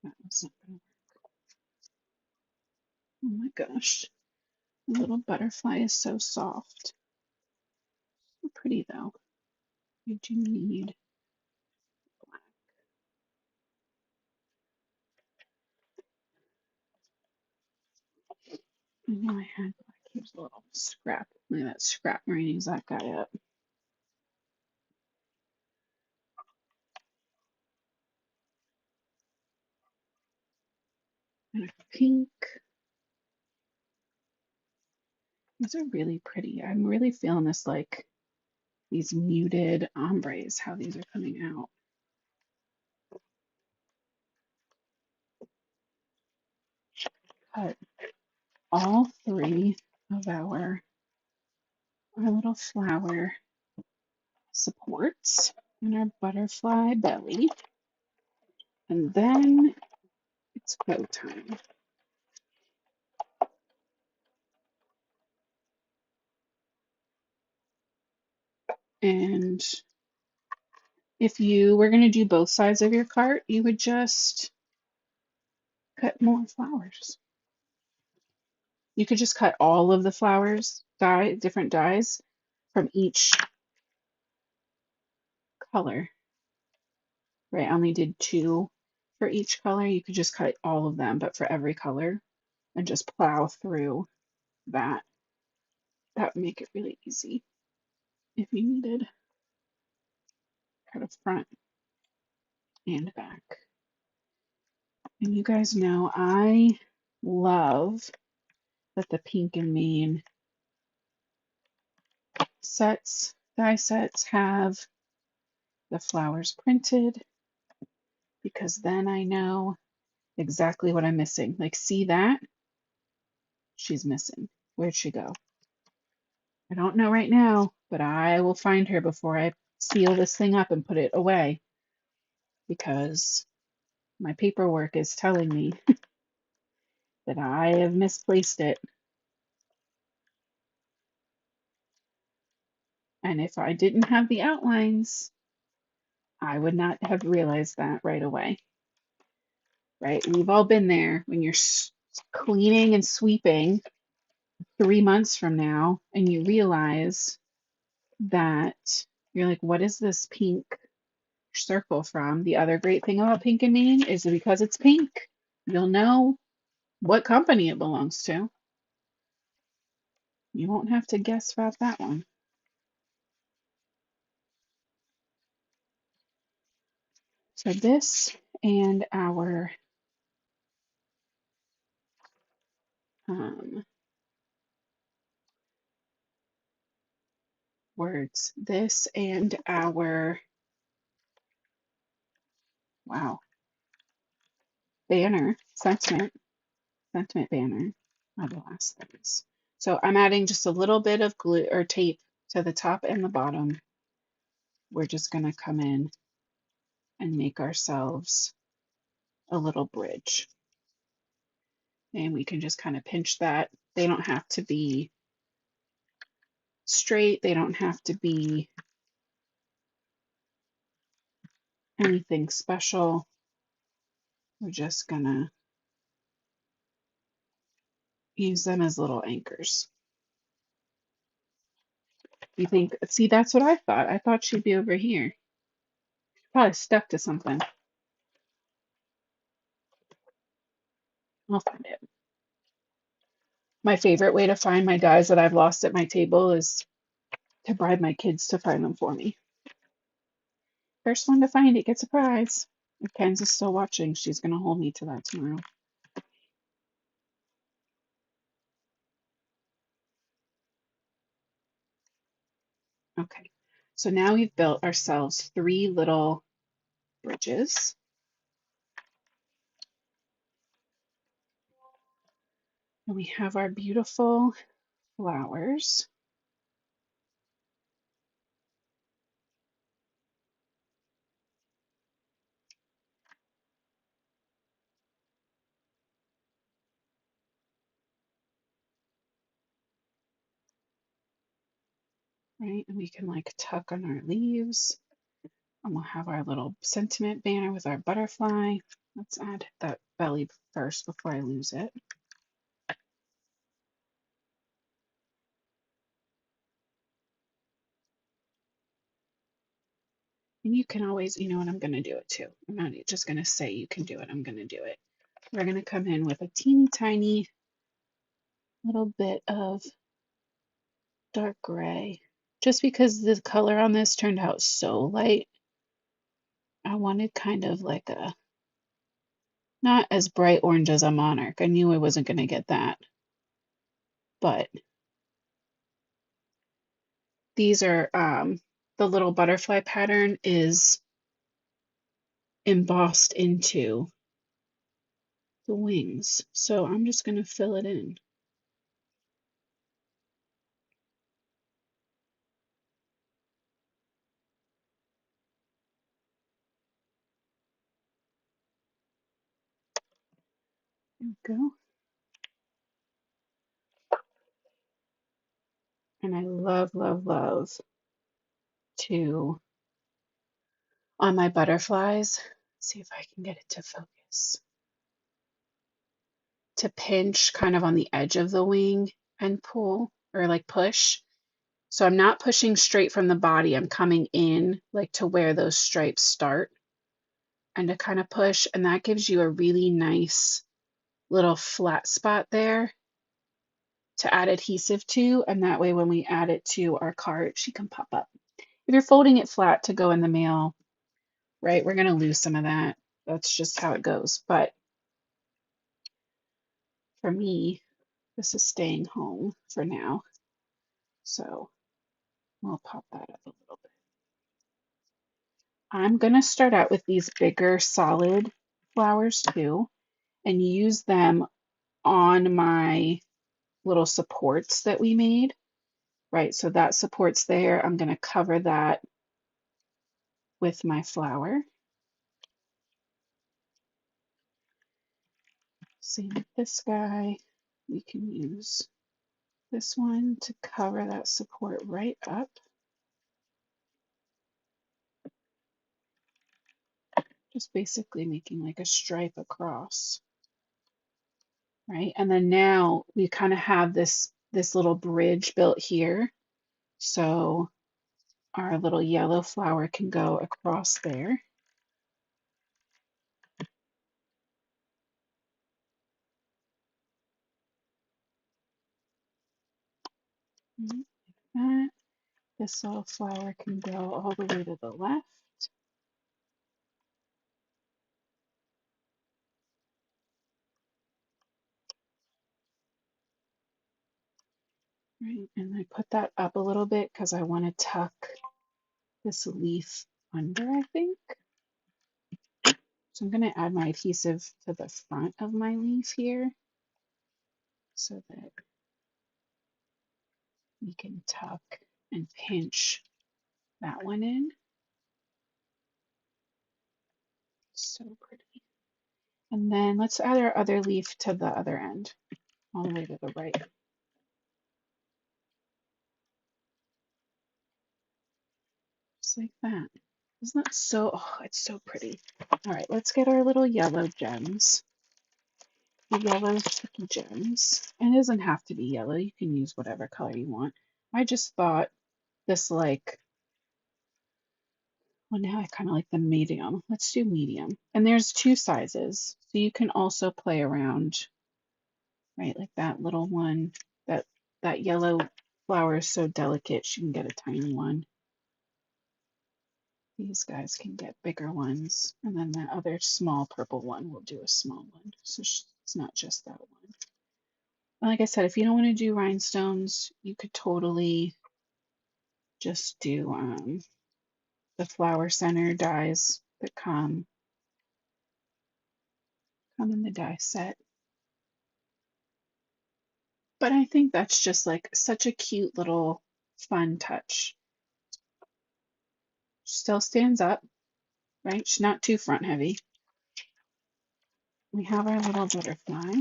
That was not gonna Oh my gosh. The little butterfly is so soft. So pretty though. I do need black. I know I had black. Here's a little scrap. Look at that scrap marinating that guy up. And a pink. These are really pretty. I'm really feeling this like these muted ombres, how these are coming out. Cut all 3 of our little flower supports and our butterfly belly. And then it's go time. And if you were going to do both sides of your cart, you would just cut more flowers. You could just cut all of the flowers, different dies from each color, right? I only did two for each color. You could just cut all of them, but for every color and just plow through that. That would make it really easy if you needed kind of front and back. And you guys know I love that the Pink and Main sets, die sets have the flowers printed because then I know exactly what I'm missing. Like, see that? She's missing. Where'd she go? I don't know right now, but I will find her before I seal this thing up and put it away because my paperwork is telling me that I have misplaced it. And if I didn't have the outlines, I would not have realized that right away. Right? We've all been there when you're cleaning and sweeping 3 months from now and you realize that you're like, what is this pink circle from? The other great thing about Pink and Mean is because it's pink, you'll know what company it belongs to. You won't have to guess about that one. So this and our words, this and our, wow, banner, sentiment banner are the last things. So I'm adding just a little bit of glue or tape to the top and the bottom. We're just going to come in and make ourselves a little bridge. And we can just kind of pinch that. They don't have to be straight. They don't have to be anything special. We're just going to use them as little anchors. You think, see, that's what I thought. I thought she'd be over here. Probably stuck to something. I'll find it. My favorite way to find my dies that I've lost at my table is to bribe my kids to find them for me. First one to find it gets a prize. If Ken's is still watching, she's going to hold me to that tomorrow. Okay, so now we've built ourselves 3 little bridges. And we have our beautiful flowers. Right, and we can like tuck on our leaves. And we'll have our little sentiment banner with our butterfly. Let's add that belly first before I lose it. And you can always, you know what, I'm going to do it too. I'm not just going to say you can do it, I'm going to do it. We're going to come in with a teeny tiny little bit of dark gray. Just because the color on this turned out so light, I wanted kind of like a, not as bright orange as a monarch. I knew I wasn't going to get that. But these are, the little butterfly pattern is embossed into the wings. So I'm just going to fill it in. There we go. And I love, love, love to, on my butterflies, see if I can get it to focus, to pinch kind of on the edge of the wing and pull or like push. So I'm not pushing straight from the body. I'm coming in like to where those stripes start and to kind of push. And that gives you a really nice little flat spot there to add adhesive to. And that way, when we add it to our card, she can pop up. If you're folding it flat to go in the mail, right, we're going to lose some of that. That's just how it goes. But for me, this is staying home for now. So we'll pop that up a little bit. I'm going to start out with these bigger solid flowers too and use them on my little supports that we made, right? So that support's there. I'm going to cover that with my flower. Same with this guy. We can use this one to cover that support right up. Just basically making like a stripe across, right? And then now we kind of have this little bridge built here. So our little yellow flower can go across there. Like that. This little flower can go all the way to the left. Right, and I put that up a little bit because I want to tuck this leaf under, I think. So I'm going to add my adhesive to the front of my leaf here so that we can tuck and pinch that one in. So pretty. And then let's add our other leaf to the other end, all the way to the right. Just like that. Isn't that so, oh, it's so pretty. All right, let's get our little yellow gems. The yellow sticky gems. And it doesn't have to be yellow. You can use whatever color you want. I just thought this like, well, now I kind of like the medium. Let's do medium. And there's two sizes. So you can also play around, right? Like that little one, that yellow flower is so delicate, she can get a tiny one. These guys can get bigger ones. And then that other small purple one will do a small one. So it's not just that one. And like I said, if you don't want to do rhinestones, you could totally just do the flower center dies that come in the die set. But I think that's just like such a cute little fun touch. Still stands up, right? She's not too front heavy. We have our little butterfly.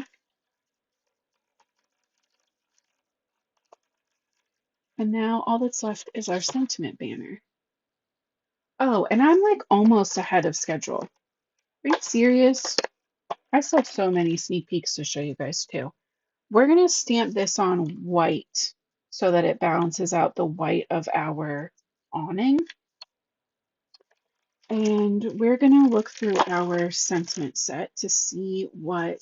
And now all that's left is our sentiment banner. Oh, and I'm like almost ahead of schedule. Are you serious? I still have so many sneak peeks to show you guys too. We're going to stamp this on white so that it balances out the white of our awning. And we're going to look through our sentiment set to see what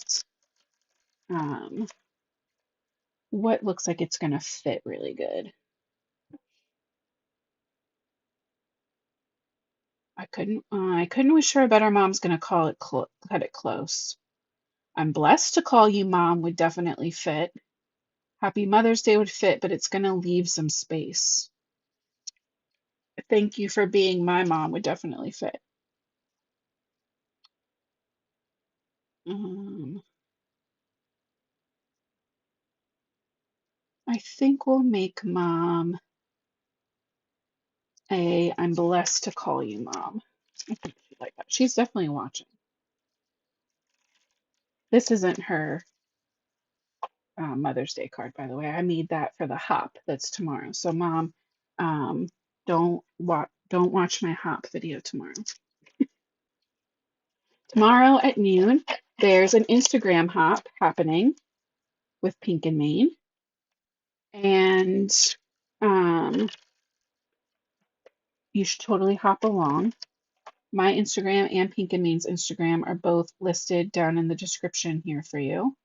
looks like it's going to fit really good. I couldn't wish her a better. Mom's going to cut it close. I'm blessed to call you mom would definitely fit. Happy Mother's Day would fit, but it's going to leave some space. Thank you for being my mom would definitely fit. I think we'll make mom I'm blessed to call you mom. I think she'd like that. She's definitely watching. This isn't her Mother's Day card, by the way. I made that for the hop that's tomorrow. So, Mom, don't watch my hop video tomorrow. Tomorrow at noon, there's an Instagram hop happening with Pink and Main, and um, you should totally hop along. My Instagram and Pink and Main's Instagram are both listed down in the description here for you.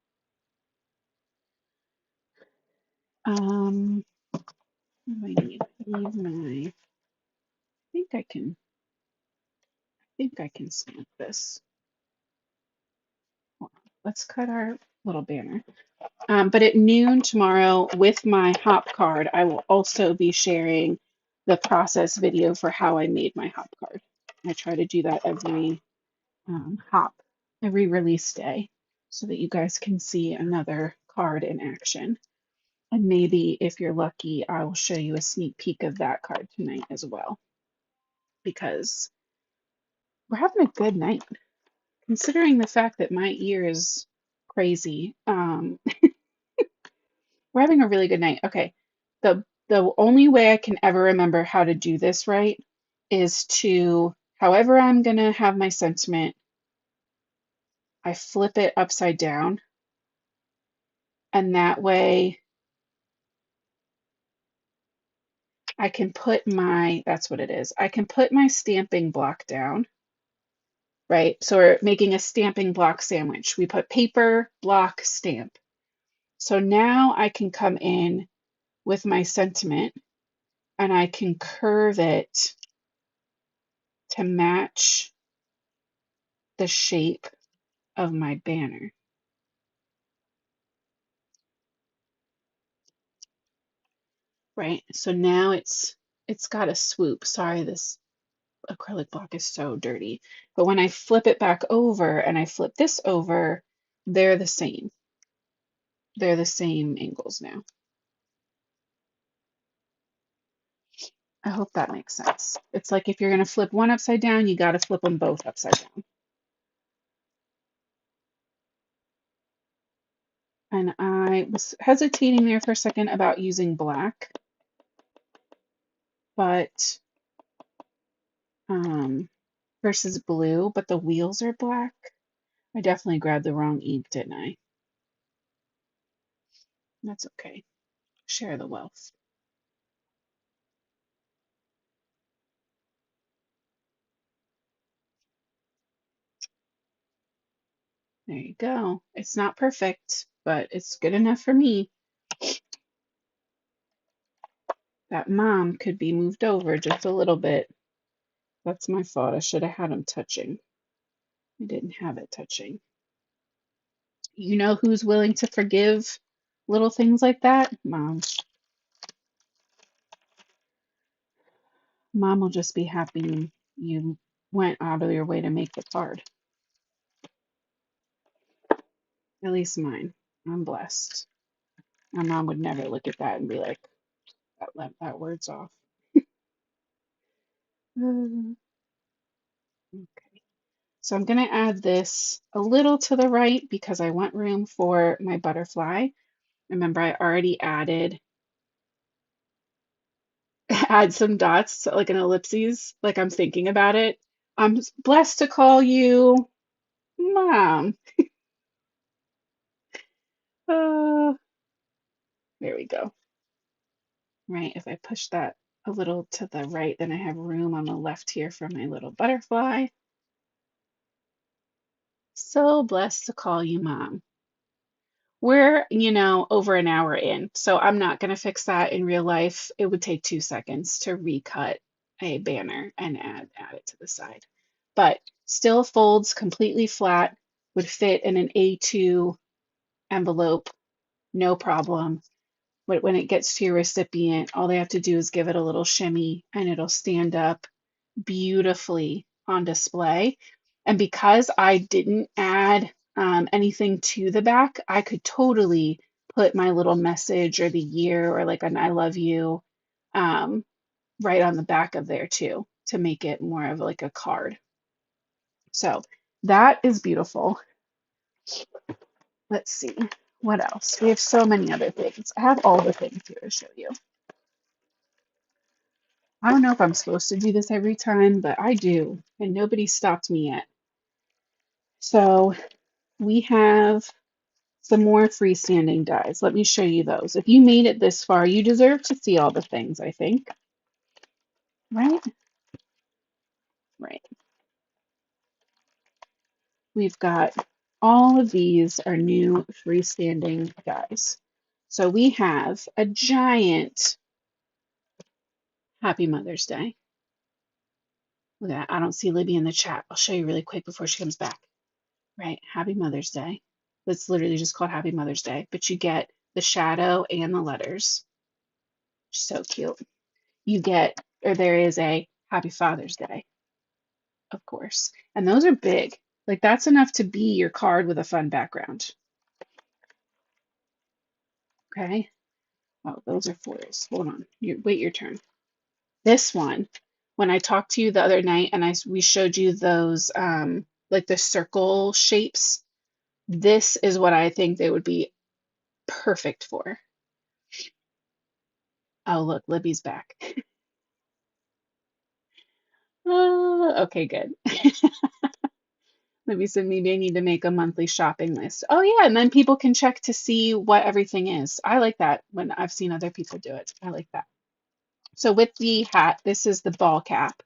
What do I need? I need my, I think I can snap this. Hold on. Let's cut our little banner. But at noon tomorrow with my hop card, I will also be sharing the process video for how I made my hop card. I try to do that every hop, every release day, so that you guys can see another card in action. And maybe if you're lucky, I will show you a sneak peek of that card tonight as well, because we're having a good night, considering the fact that my ear is crazy. We're having a really good night. Okay. The only way I can ever remember how to do this right is to, however I'm gonna have my sentiment, I flip it upside down, and that way I can put my, that's what it is. I can put my stamping block down, right? So we're making a stamping block sandwich. We put paper, block, stamp. So now I can come in with my sentiment and I can curve it to match the shape of my banner, right? So now it's got a swoop. Sorry, this acrylic block is so dirty. But when I flip it back over and I flip this over, they're the same. They're the same angles now. I hope that makes sense. It's like if you're going to flip one upside down, you got to flip them both upside down. And I was hesitating there for a second about using black, but versus blue, but the wheels are black. I definitely grabbed the wrong ink, didn't I? That's okay. Share the wealth. There you go. It's not perfect, but it's good enough for me. That mom could be moved over just a little bit. That's my fault. I should have had him touching. I didn't have it touching. You know who's willing to forgive little things like that? Mom. Mom will just be happy you went out of your way to make the card. At least mine. I'm blessed. My mom would never look at that and be like, that word's off. Okay. So I'm going to add this a little to the right because I want room for my butterfly. Remember, I already added add some dots, so like an ellipses, like I'm thinking about it. I'm blessed to call you Mom. Uh, there we go. Right, if I push that a little to the right, then I have room on the left here for my little butterfly. So blessed to call you Mom. We're, over an hour in, so I'm not going to fix that in real life. It would take 2 seconds to recut a banner and add it to the side. But still folds completely flat, would fit in an A2 envelope, no problem. But when it gets to your recipient, all they have to do is give it a little shimmy and it'll stand up beautifully on display. And because I didn't add anything to the back, I could totally put my little message or the year or like an I love you right on the back of there too to make it more of like a card. So that is beautiful. Let's see. What else? We have so many other things. I have all the things here to show you. I don't know if I'm supposed to do this every time, but I do, and nobody stopped me yet. So we have some more freestanding dies. Let me show you those. If you made it this far, you deserve to see all the things, I think. Right? Right. We've got all of these are new freestanding dies. So we have a giant Happy Mother's Day. Look at that. I don't see Libby in the chat. I'll show you really quick before she comes back. Right. Happy Mother's Day. It's literally just called Happy Mother's Day, but you get the shadow and the letters. So cute. You get, or there is a Happy Father's Day, of course. And those are big. Like that's enough to be your card with a fun background. Okay. Oh, those are foils. Hold on. Wait your turn. This one, when I talked to you the other night and we showed you those like the circle shapes, this is what I think they would be perfect for. Oh, look, Libby's back. Okay, good. Libby said maybe I need to make a monthly shopping list. Oh yeah, and then people can check to see what everything is. I like that when I've seen other people do it. I like that. So with the hat, this is the ball cap.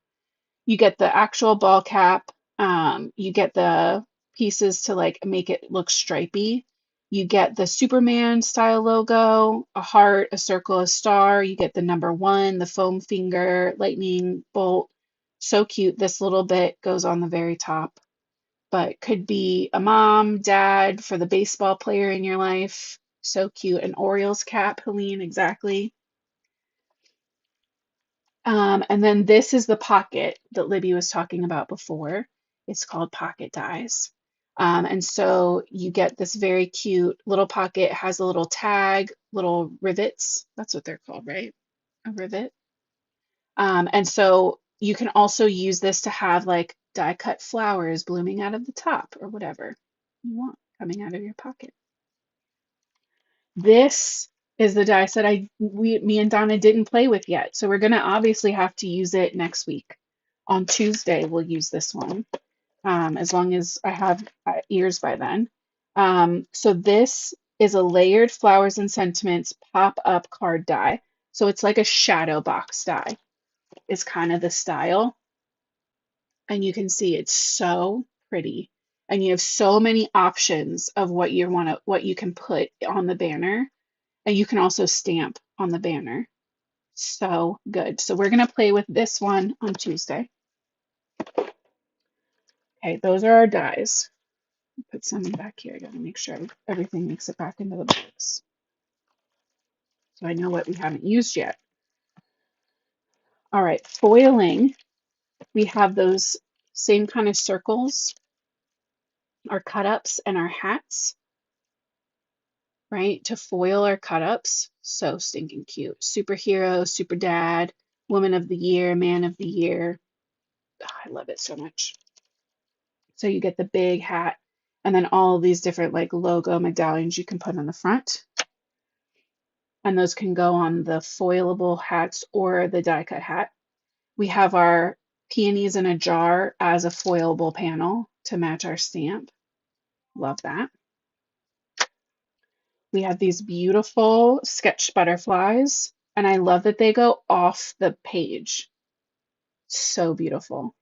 You get the actual ball cap. You get the pieces to like make it look stripy. You get the Superman style logo, a heart, a circle, a star. You get the number 1, the foam finger, lightning bolt. So cute. This little bit goes on the very top, but could be a mom, dad, for the baseball player in your life. So cute. An Orioles cap, Helene, exactly. And then this is the pocket that Libby was talking about before. It's called pocket dies. And so you get this very cute little pocket, has a little tag, little rivets. That's what they're called, right? A rivet. And so you can also use this to have like die cut flowers blooming out of the top or whatever you want coming out of your pocket. This is the dice that me and Donna didn't play with yet. So we're going to obviously have to use it next week. On Tuesday, we'll use this one, as long as I have ears by then. So this is a layered flowers and sentiments pop-up card die. So it's like a shadow box die is kind of the style. And you can see it's so pretty. And you have so many options of what you can put on the banner. And you can also stamp on the banner. So good. So we're going to play with this one on Tuesday. Okay, those are our dies. Put some back here. I got to make sure everything makes it back into the box. So I know what we haven't used yet. All right, foiling. We have those same kind of circles, our cut-ups and our hats, right? To foil our cut-ups. So stinking cute. Superhero, super dad, woman of the year, man of the year. Oh, I love it so much. So you get the big hat and then all of these different like logo medallions you can put on the front. And those can go on the foilable hats or the die cut hat. We have our peonies in a jar as a foilable panel to match our stamp. Love that. We have these beautiful sketch butterflies, and I love that they go off the page. So beautiful.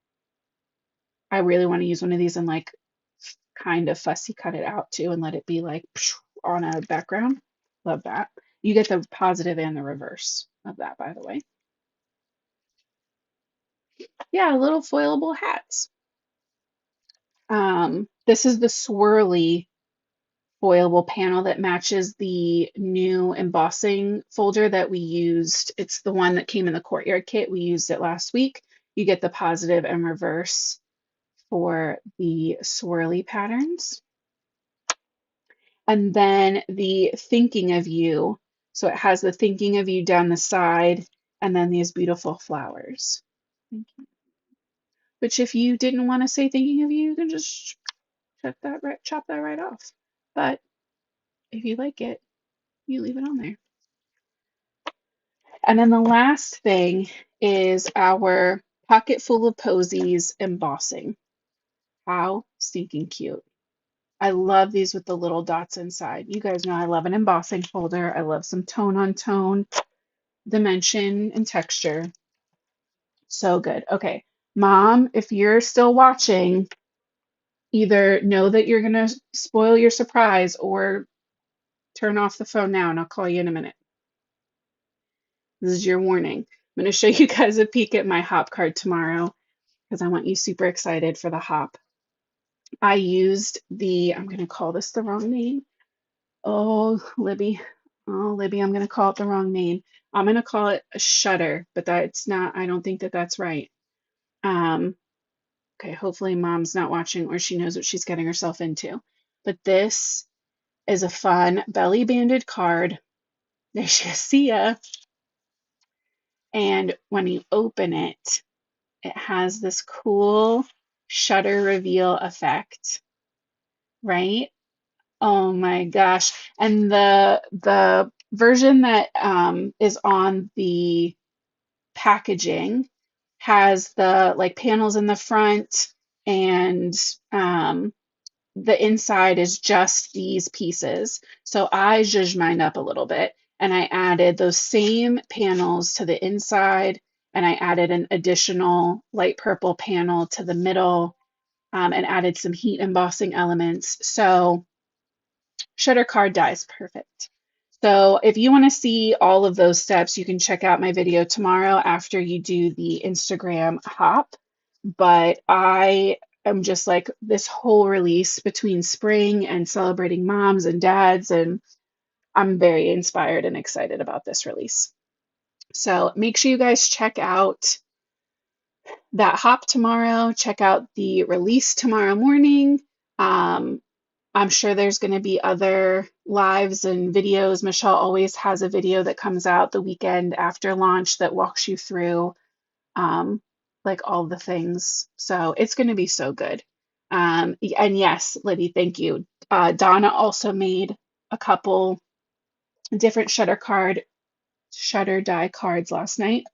I really want to use one of these and like kind of fussy cut it out too and let it be like on a background. Love that. You get the positive and the reverse of that, by the way. Yeah, little foilable hats. This is the swirly foilable panel that matches the new embossing folder that we used. It's the one that came in the courtyard kit. We used it last week. You get the positive and reverse for the swirly patterns. And then the thinking of you. So it has the thinking of you down the side and then these beautiful flowers. Which if you didn't want to say thinking of you, you can just chop that right off. But if you like it, you leave it on there. And then the last thing is our pocket full of posies embossing. How stinking cute. I love these with the little dots inside. You guys know I love an embossing folder. I love some tone on tone, dimension, and texture. So good. Okay, Mom, if you're still watching, either know that you're gonna spoil your surprise or turn off the phone now and I'll call you in a minute. This is your warning. I'm gonna show you guys a peek at my hop card tomorrow because I want you super excited for the hop. I used I'm gonna call this the wrong name. Oh, Libby. Oh, Libby, I'm gonna call it the wrong name. I'm gonna call it a shutter, but that's not, I don't think that that's right. Um, okay, hopefully Mom's not watching or she knows what she's getting herself into. But this is a fun belly banded card. There she is. See ya. And when you open it, it has this cool shutter reveal effect, right? Oh my gosh. And the version that is on the packaging has the like panels in the front and the inside is just these pieces. So I zhuzhed mine up a little bit and I added those same panels to the inside and I added an additional light purple panel to the middle and added some heat embossing elements. So shutter card dies perfect. So if you want to see all of those steps, you can check out my video tomorrow after you do the Instagram hop. But I am just like this whole release between spring and celebrating moms and dads, and I'm very inspired and excited about this release. So make sure you guys check out that hop tomorrow. Check out the release tomorrow morning. Um, I'm sure there's going to be other lives and videos. Michelle always has a video that comes out the weekend after launch that walks you through like all the things. So it's going to be so good. And yes, Liddy, thank you. Donna also made a couple different shutter die cards last night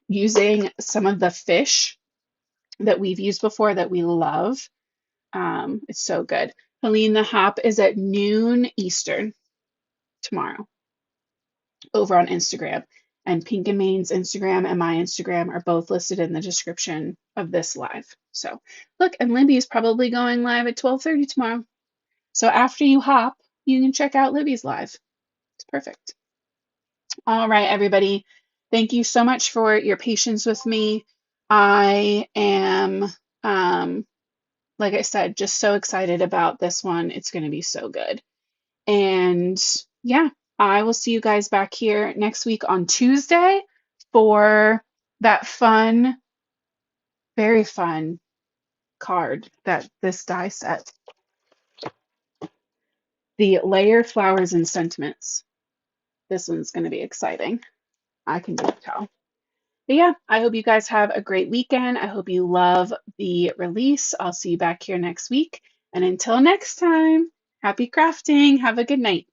using some of the fish that we've used before that we love. It's so good. Helene, the hop is at noon Eastern tomorrow over on Instagram. And Pink and Main's Instagram and my Instagram are both listed in the description of this live. So look, and Libby is probably going live at 12:30 tomorrow. So after you hop, you can check out Libby's live. It's perfect. All right, everybody. Thank you so much for your patience with me. I am, like I said, just so excited about this one. It's going to be so good. And yeah, I will see you guys back here next week on Tuesday for that fun, very fun card that this die set. The Layer Flowers and Sentiments. This one's going to be exciting. I can just tell. But yeah, I hope you guys have a great weekend. I hope you love the release. I'll see you back here next week. And until next time, happy crafting. Have a good night.